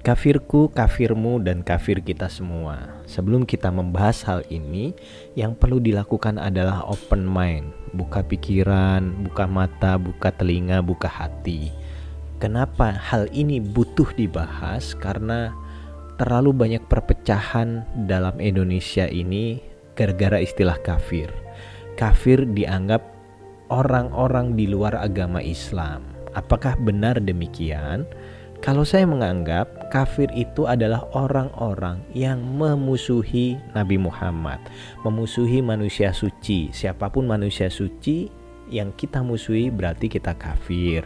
Kafirku, kafirmu, dan kafir kita semua. Sebelum kita membahas hal ini, yang perlu dilakukan adalah open mind. Buka pikiran, buka mata, buka telinga, buka hati. Kenapa hal ini butuh dibahas? Karena terlalu banyak perpecahan dalam Indonesia ini gara-gara istilah kafir. Kafir dianggap orang-orang di luar agama Islam. Apakah benar demikian? Kalau saya menganggap kafir itu adalah orang-orang yang memusuhi Nabi Muhammad, memusuhi manusia suci. Siapapun manusia suci yang kita musuhi berarti kita kafir.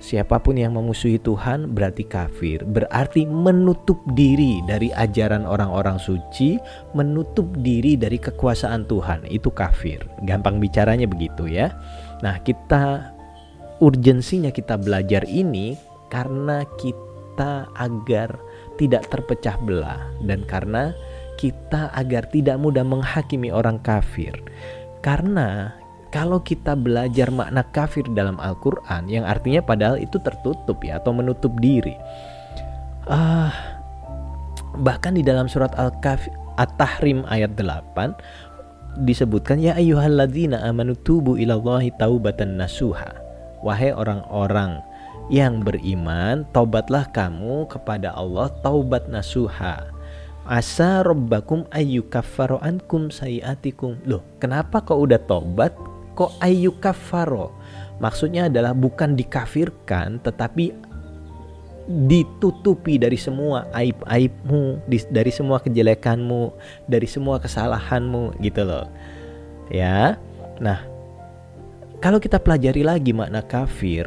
Siapapun yang memusuhi Tuhan berarti kafir. Berarti menutup diri dari ajaran orang-orang suci, menutup diri dari kekuasaan Tuhan. Itu kafir. Gampang bicaranya begitu ya. Nah, urgensinya kita belajar ini karena kita agar tidak terpecah belah dan karena kita agar tidak mudah menghakimi orang kafir. Karena kalau kita belajar makna kafir dalam Al-Quran, yang artinya padahal itu tertutup ya, atau menutup diri. Bahkan di dalam surat At-Tahrim ayat 8 disebutkan, ya ayyuhalladzina amanu tubu ilallahi taubatan nasuha. Wahai orang-orang yang beriman, taubatlah kamu kepada Allah taubat nasuha. Asa rabbakum ayyukaffaro ankum sayiatikum. Loh, kenapa kok udah taubat kok ayyukaffaro? Maksudnya adalah bukan dikafirkan tetapi ditutupi dari semua aib-aibmu, dari semua kejelekanmu, dari semua kesalahanmu gitu loh. Ya. Nah, kalau kita pelajari lagi makna kafir,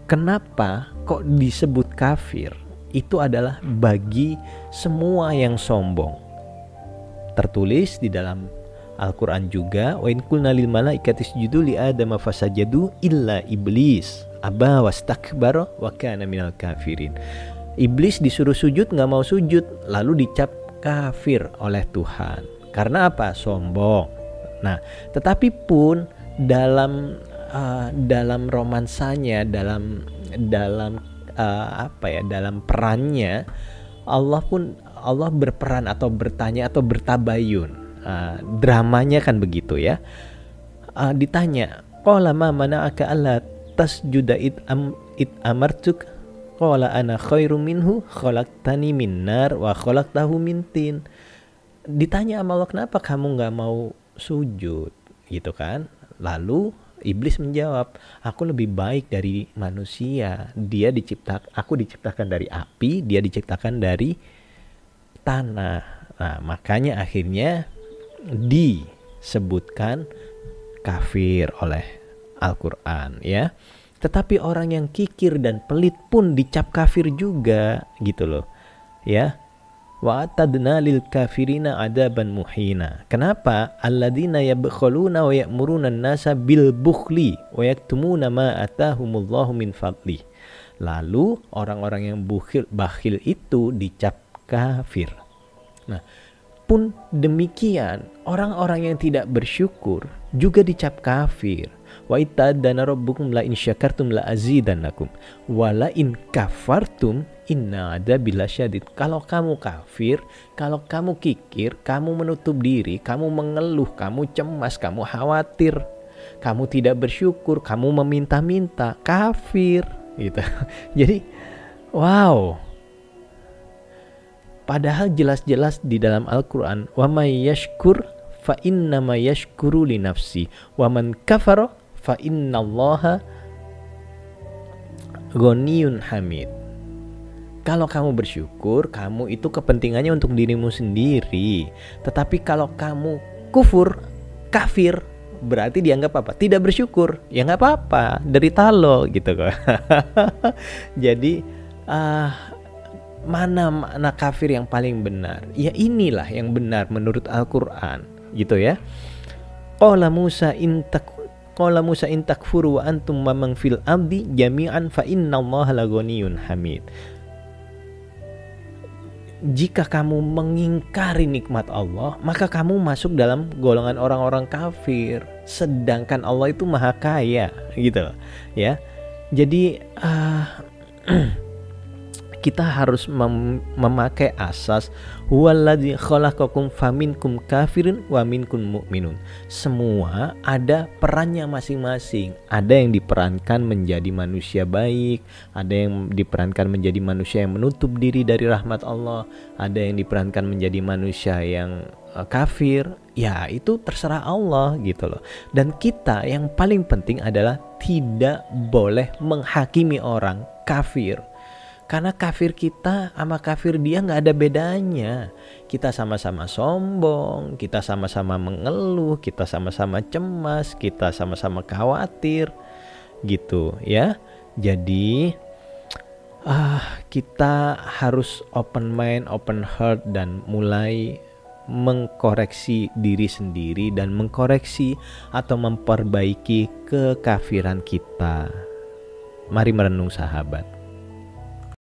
kenapa kok disebut kafir? Itu adalah bagi semua yang sombong. Tertulis di dalam Al-Quran juga, wa in qulna lil malaikati isjudu li adama fasajadu illa iblis aba wastakbara wa kana minal kafirin. Iblis disuruh sujud nggak mau sujud, lalu dicap kafir oleh Tuhan. Karena apa? Sombong. Nah, tetapi pun dalam romansanya, dalam dalam perannya, Allah berperan atau bertanya atau bertabayun. Dramanya kan begitu ya. Ditanya, qala ma mana'aka alla tasjuda id amartuk qala ana khairum minhu khalaqtani min nar wa khalaqtahu min tin. Ditanya sama Allah, kenapa kamu nggak mau sujud gitu kan? Lalu Iblis menjawab, aku lebih baik dari manusia. Aku diciptakan dari api, dia diciptakan dari tanah. Nah, makanya akhirnya disebutkan kafir oleh Al-Quran ya. Tetapi orang yang kikir dan pelit pun dicap kafir juga gitu loh ya. Wa atadna lil kafirina adaban muhina. Kenapa? Alladzina yabkhuluna wa ya'muruna an-nasa bil bukhli wa yaktumuna ma atahumullahu min fadli. Lalu orang-orang yang bakhil itu dicap kafir. Nah, pun demikian orang-orang yang tidak bersyukur juga dicap kafir. Wa itadana rabbukum la in syakartum la azidannakum wa la in kafartum inna adzabi lasyadid. Kalau kamu kafir, kalau kamu kikir, kamu menutup diri, kamu mengeluh, kamu cemas, kamu khawatir, kamu tidak bersyukur, kamu meminta-minta, kafir gitu. Jadi wow. Padahal jelas-jelas di dalam Al-Quran, wa may yashkur fa innama yashkuru li nafsi wa man kafara fa innallaha ghaniyun hamid. Kalau kamu bersyukur, kamu itu kepentingannya untuk dirimu sendiri. Tetapi kalau kamu kafir, berarti dianggap apa? Tidak bersyukur. Ya nggak apa-apa, derita lo gitu kok. Jadi mana makna kafir yang paling benar? Ya inilah yang benar menurut Al-Quran gitu ya. Qala Musa in takfuru wa antum mamang fil abdi jami'an fa innallaha laghaniyun hamid. Jika kamu mengingkari nikmat Allah, maka kamu masuk dalam golongan orang-orang kafir. Sedangkan Allah itu maha kaya, gitu ya. Jadi kita harus memakai asas huwallazi khalaqakum faminkum kafirun wa minkum mu'minun. Semua ada perannya masing-masing. Ada yang diperankan menjadi manusia baik, ada yang diperankan menjadi manusia yang menutup diri dari rahmat Allah, ada yang diperankan menjadi manusia yang kafir. Ya, itu terserah Allah gitu loh. Dan kita yang paling penting adalah tidak boleh menghakimi orang kafir. Karena kafir kita sama kafir dia gak ada bedanya. Kita sama-sama sombong, kita sama-sama mengeluh, kita sama-sama cemas, kita sama-sama khawatir gitu ya. Jadi kita harus open mind, open heart, dan mulai mengkoreksi diri sendiri dan mengkoreksi atau memperbaiki kekafiran kita. Mari merenung sahabat.